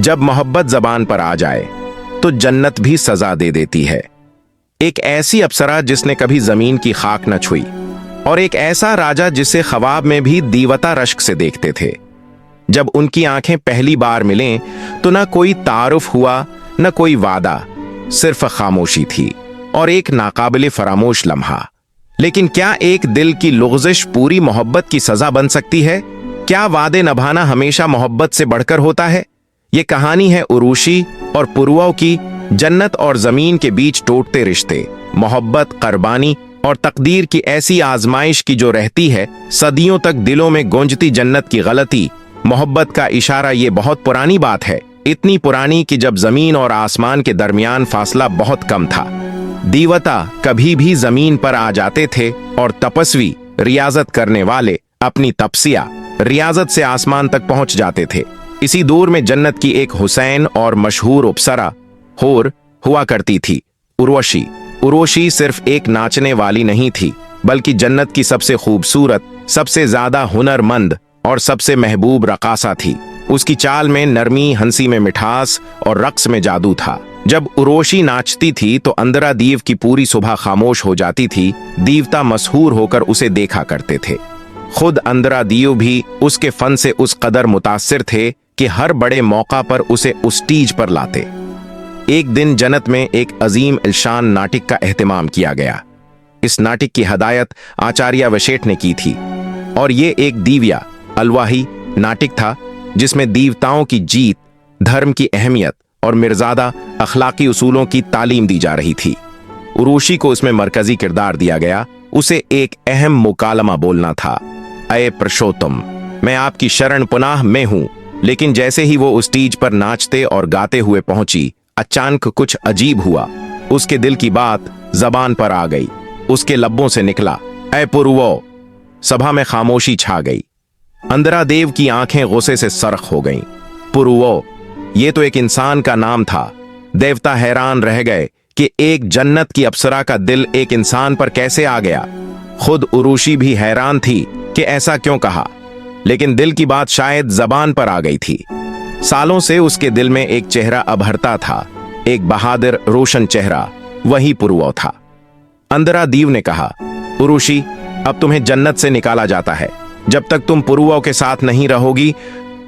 जब मोहब्बत जबान पर आ जाए तो जन्नत भी सजा दे देती है। एक ऐसी अप्सरा जिसने कभी जमीन की खाक न छुई, और एक ऐसा राजा जिसे ख्वाब में भी दीवता रश्क से देखते थे। जब उनकी आंखें पहली बार मिलें तो ना कोई तारुफ हुआ, न कोई वादा, सिर्फ खामोशी थी और एक नाकाबिले फरामोश लम्हा। लेकिन क्या एक दिल की लुग़ज़िश पूरी मोहब्बत की सजा बन सकती है? क्या वादे निभाना हमेशा मोहब्बत से बढ़कर होता है? ये कहानी है उरूशी और पुरुओं की, जन्नत और जमीन के बीच टूटते रिश्ते, मोहब्बत, कुर्बानी और तकदीर की ऐसी आजमाइश की जो रहती है सदियों तक दिलों में गूंजती। जन्नत की गलती, मोहब्बत का इशारा, ये बहुत पुरानी बात है, इतनी पुरानी कि जब जमीन और आसमान के दरमियान फासला बहुत कम था। दीवता कभी भी जमीन पर आ जाते थे और तपस्वी, रियाजत करने वाले अपनी तपस्या, रियाजत से आसमान तक पहुंच जाते थे। इसी दूर में जन्नत की एक हुसैन और मशहूर अप्सरा होर हुआ करती थी, उर्वशी। उर्वशी सिर्फ एक नाचने वाली नहीं थी, बल्कि जन्नत की सबसे खूबसूरत, सबसे ज्यादा हुनरमंद और सबसे महबूब रकासा थी। उसकी चाल में नरमी, हंसी में मिठास और रक्स में जादू था। जब उर्वशी नाचती थी तो अंदरा दीव की पूरी सुबह खामोश हो जाती थी। दीवता मशहूर होकर उसे देखा करते थे। खुद अंदरा दीव भी उसके फन से उस कदर मुतासिर थे कि हर बड़े मौका पर उसे उस स्टेज पर लाते। एक दिन जन्नत में एक अजीम इल्शान नाटक का एहतमाम किया गया। इस नाटक की हदायत आचार्य वशेठ ने की थी और ये एक दिव्या अलवाही नाटक था जिसमें देवताओं की जीत, धर्म की अहमियत और मिर्जादा अखलाकी उसूलों की तालीम दी जा रही थी। उरूशी को उसमें मरकजी किरदार दिया गया। उसे एक अहम मुकालमा बोलना था, अये पुरुषोत्तम, मैं आपकी शरण पुनाह में हूं। लेकिन जैसे ही वो उस स्टेज पर नाचते और गाते हुए पहुंची, अचानक कुछ अजीब हुआ। उसके दिल की बात जबान पर आ गई। उसके लब्बों से निकला, ऐ पुरुओ। सभा में खामोशी छा गई। अंदरा देव की आंखें गुस्से से सरख हो गईं। पुरुओ, ये तो एक इंसान का नाम था। देवता हैरान रह गए कि एक जन्नत की अप्सरा का दिल एक इंसान पर कैसे आ गया। खुद उरूशी भी हैरान थी कि ऐसा क्यों कहा, लेकिन दिल की बात शायद जबान पर आ गई थी। सालों से उसके दिल में एक चेहरा अभरता था, एक बहादुर रोशन चेहरा, वही पुरुओ था। अंदरा दीव ने कहा, उरूशी, अब तुम्हें जन्नत से निकाला जाता है। जब तक तुम पुरुओं के साथ नहीं रहोगी,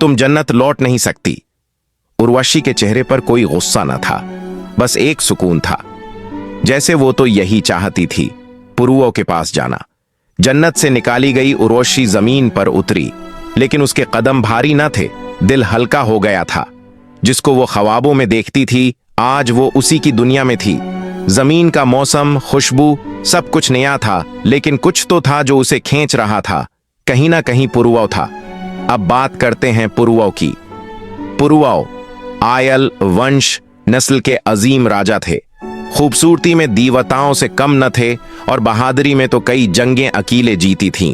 तुम जन्नत लौट नहीं सकती। उर्वशी के चेहरे पर कोई गुस्सा न था, बस एक सुकून था, जैसे वो तो यही चाहती थी, पुरुओं के पास जाना। जन्नत से निकाली गई उर्वशी जमीन पर उतरी, लेकिन उसके कदम भारी न थे, दिल हल्का हो गया था। जिसको वो ख्वाबों में देखती थी, आज वो उसी की दुनिया में थी। जमीन का मौसम, खुशबू, सब कुछ नया था, लेकिन कुछ तो था जो उसे खींच रहा था। कहीं ना कहीं पुरुओं था। अब बात करते हैं पुरुओं की। पुरुओं आयल वंश नस्ल के अजीम राजा थे। खूबसूरती में देवताओं से कम न थे और बहादुरी में तो कई जंगें अकेले जीती थीं।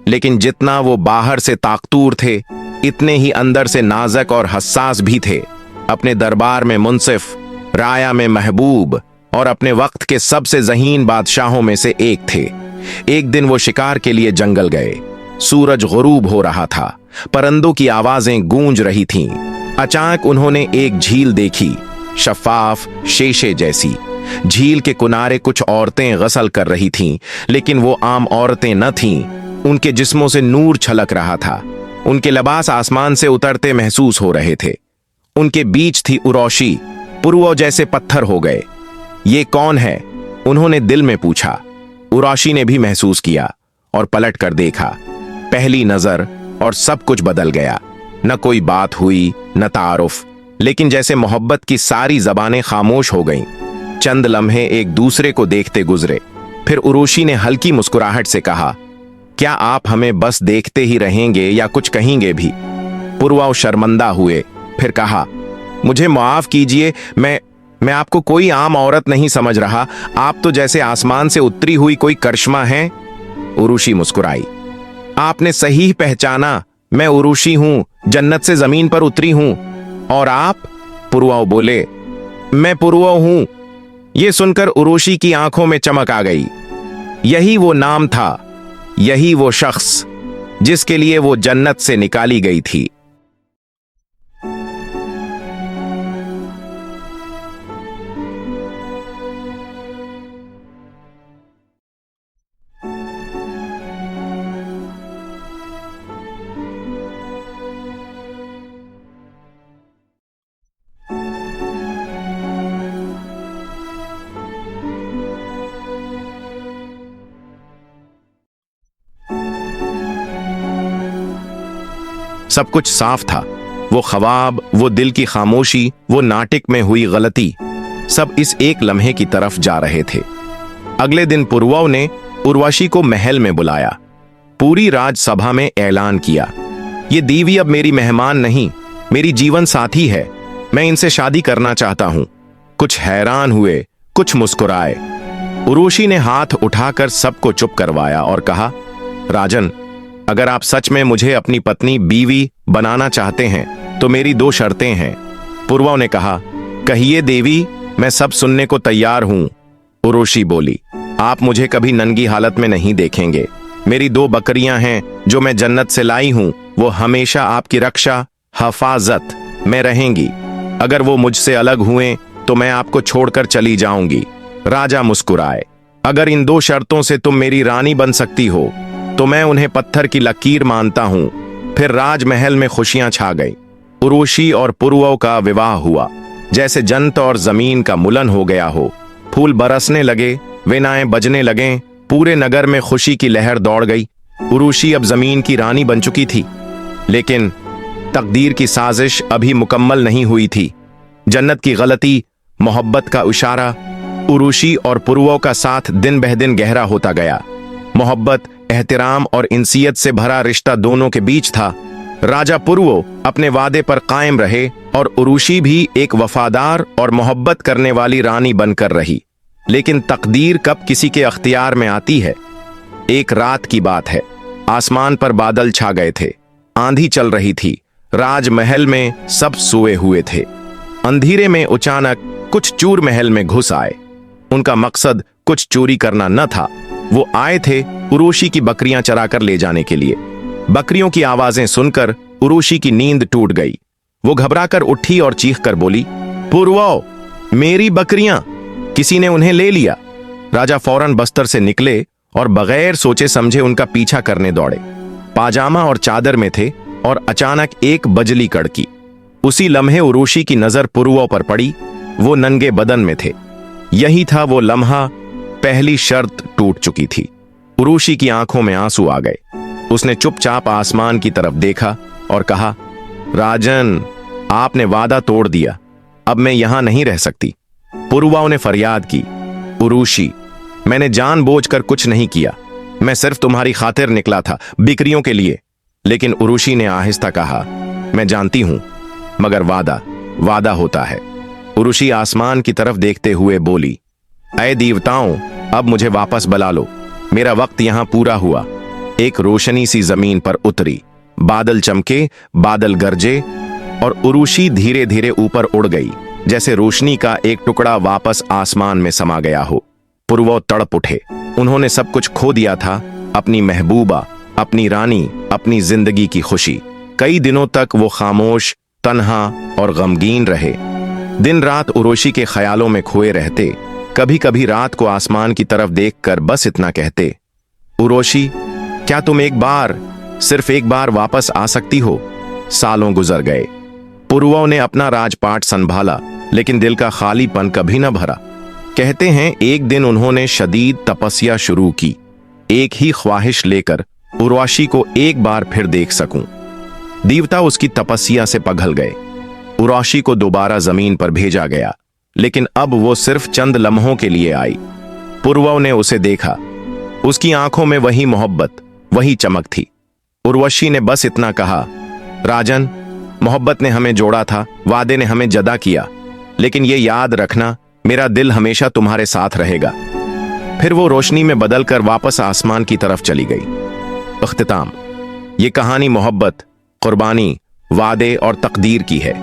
लेकिन जितना वो बाहर से ताकतूर थे, इतने ही अंदर से नाजुक और हसास भी थे। अपने दरबार में मुंसिफ, राया में महबूब और अपने वक्त के सबसे ज़हीन बादशाहों में से एक थे। एक दिन वो शिकार के लिए जंगल गए। सूरज गुरूब हो रहा था, परिंदों की आवाजें गूंज रही थीं। अचानक उन्होंने एक झील देखी, शफाफ शीशे जैसी। झील के किनारे कुछ औरतें गसल कर रही थीं, लेकिन वो आम औरतें न थीं। उनके जिस्मों से नूर छलक रहा था। उनके लिबास आसमान से उतरते महसूस हो रहे थे। उनके बीच थी उर्वशी। पुरुओं जैसे पत्थर हो गए। ये कौन है? उन्होंने दिल में पूछा। उर्वशी ने भी महसूस किया और पलट कर देखा। पहली नजर और सब कुछ बदल गया। न कोई बात हुई, न तारुफ, लेकिन जैसे मोहब्बत की सारी जबानें खामोश हो गईं। चंद लम्हे एक दूसरे को देखते गुजरे। फिर उर्वशी ने हल्की मुस्कुराहट से कहा, क्या आप हमें बस देखते ही रहेंगे या कुछ कहेंगे भी? पुरुओं शर्मिंदा हुए, फिर कहा, मुझे माफ कीजिए, मैं आपको कोई आम औरत नहीं समझ रहा। आप तो जैसे आसमान से उतरी हुई कोई करिश्मा हैं। उर्वशी मुस्कुराई, आपने सही पहचाना, मैं उर्वशी हूं, जन्नत से जमीन पर उतरी हूं। और आप? पुरुओं बोले, मैं पुरुओं हूं। यह सुनकर उर्वशी की आंखों में चमक आ गई। यही वो नाम था, यही वो शख्स जिसके लिए वो जन्नत से निकाली गई थी। सब कुछ साफ था। वो ख्वाब, वो दिल की खामोशी, वो नाटक में हुई गलती, सब इस एक लम्हे की तरफ जा रहे थे। अगले दिन पुरवौ ने उर्वशी को महल में बुलाया। पूरी राजसभा में ऐलान किया, ये देवी अब मेरी मेहमान नहीं, मेरी जीवन साथी है। मैं इनसे शादी करना चाहता हूं। कुछ हैरान हुए, कुछ मुस्कुराए। उर्वशी ने हाथ उठाकर सबको चुप करवाया और कहा, राजन, अगर आप सच में मुझे अपनी पत्नी बीवी बनाना चाहते हैं तो मेरी 2 शर्तें हैं। पुरवौ ने कहा, कहिए देवी, मैं सब सुनने को तैयार हूं। उर्वशी बोली, आप मुझे कभी नंगी हालत में नहीं देखेंगे। मेरी 2 बकरियां हैं जो मैं जन्नत से लाई हूं, वो हमेशा आपकी रक्षा हिफाजत में रहेंगी। अगर वो मुझसे अलग हुए तो मैं आपको छोड़कर चली जाऊंगी। राजा मुस्कुराए, अगर इन 2 शर्तों से तुम मेरी रानी बन सकती हो तो मैं उन्हें पत्थर की लकीर मानता हूं। फिर राजमहल में खुशियां छा गई। उर्वशी और पुरवौ का विवाह हुआ, जैसे जन्नत और जमीन का मिलन हो गया हो। फूल बरसने लगे, वीणाएं बजने लगे, पूरे नगर में खुशी की लहर दौड़ गई। उर्वशी अब जमीन की रानी बन चुकी थी, लेकिन तकदीर की साजिश अभी मुकम्मल नहीं हुई थी। जन्नत की गलती, मोहब्बत का इशारा, उर्वशी और पुरवौ का साथ दिन बह दिन गहरा होता गया। मोहब्बत, एहतराम और इंसियत से भरा रिश्ता दोनों के बीच था। राजा पुरवौ अपने वादे पर कायम रहे और उर्वशी भी एक वफादार और मोहब्बत करने वाली रानी बनकर रही। लेकिन तकदीर कब किसी के अख्तियार में आती है। एक रात की बात है, आसमान पर बादल छा गए थे, आंधी चल रही थी, राजमहल में सब सोए हुए थे। अंधेरे में अचानक कुछ चूर महल में घुस आए। उनका मकसद कुछ चोरी करना न था, वो आए थे उर्वशी की बकरियां चराकर ले जाने के लिए। बकरियों की आवाजें सुनकर उर्वशी की नींद टूट गई। वो घबराकर उठी और चीखकर बोली, पुरवौ, मेरी बकरियां, किसी ने उन्हें ले लिया। राजा फौरन बस्तर से निकले और बगैर सोचे समझे उनका पीछा करने दौड़े। पाजामा और चादर में थे और अचानक एक बजली कड़की। उसी लम्हे उर्वशी की नजर पुरवौ पर पड़ी। वो नंगे बदन में थे। यही था वो लम्हा, पहली शर्त टूट चुकी थी। उर्वशी की आंखों में आंसू आ गए। उसने चुपचाप आसमान की तरफ देखा और कहा, राजन, आपने वादा तोड़ दिया, अब मैं यहां नहीं रह सकती। पुरवौ ने फरियाद की, उर्वशी, मैंने जानबूझकर कुछ नहीं किया, मैं सिर्फ तुम्हारी खातिर निकला था, बिकरियों के लिए। लेकिन उर्वशी ने आहिस्ता कहा, मैं जानती हूं, मगर वादा होता है। उर्वशी आसमान की तरफ देखते हुए बोली, ऐ देवताओं, अब मुझे वापस बुला लो, मेरा वक्त यहां पूरा हुआ। एक रोशनी सी जमीन पर उतरी, बादल चमके, बादल गरजे और उर्वशी धीरे धीरे ऊपर उड़ गई, जैसे रोशनी का एक टुकड़ा वापस आसमान में समा गया हो। पुरवौ तड़प उठे। उन्होंने सब कुछ खो दिया था, अपनी महबूबा, अपनी रानी, अपनी जिंदगी की खुशी। कई दिनों तक वो खामोश, तन्हा और गमगीन रहे। दिन रात उर्वशी के ख्यालों में खोए रहते। कभी कभी रात को आसमान की तरफ देखकर बस इतना कहते, उर्वशी, क्या तुम सिर्फ एक बार वापस आ सकती हो? सालों गुजर गए। पुरवौ ने अपना राजपाट संभाला, लेकिन दिल का खालीपन कभी न भरा। कहते हैं एक दिन उन्होंने शदीद तपस्या शुरू की, एक ही ख्वाहिश लेकर, उर्वशी को एक बार फिर देख सकूं। देवता उसकी तपस्या से पिघल गए। उर्वशी को दोबारा जमीन पर भेजा गया, लेकिन अब वो सिर्फ चंद लम्हों के लिए आई। पुरवौ ने उसे देखा। उसकी आंखों में वही मोहब्बत, वही चमक थी। उर्वशी ने बस इतना कहा, राजन, मोहब्बत ने हमें जोड़ा था, वादे ने हमें जदा किया, लेकिन ये याद रखना, मेरा दिल हमेशा तुम्हारे साथ रहेगा। फिर वो रोशनी में बदलकर वापस आसमान की तरफ चली गई। इख्तिताम। ये कहानी मोहब्बत, कुर्बानी, वादे और तकदीर की है।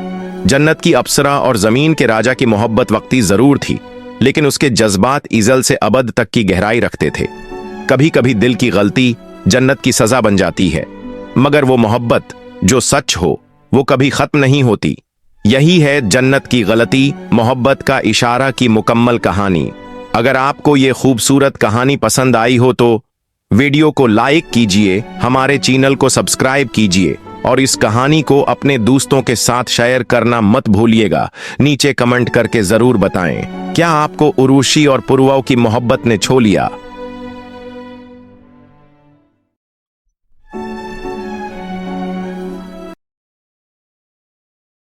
जन्नत की अप्सरा और जमीन के राजा की मोहब्बत वक्ती जरूर थी, लेकिन उसके जज्बात इज़ल से अबद तक की गहराई रखते थे। कभी कभी दिल की गलती जन्नत की सजा बन जाती है, मगर वो मोहब्बत जो सच हो वो कभी खत्म नहीं होती। यही है जन्नत की गलती, मोहब्बत का इशारा की मुकम्मल कहानी। अगर आपको ये खूबसूरत कहानी पसंद आई हो तो वीडियो को लाइक कीजिए, हमारे चैनल को सब्सक्राइब कीजिए और इस कहानी को अपने दोस्तों के साथ शेयर करना मत भूलिएगा। नीचे कमेंट करके जरूर बताएं, क्या आपको उर्वशी और पुरवौ की मोहब्बत ने छो लिया?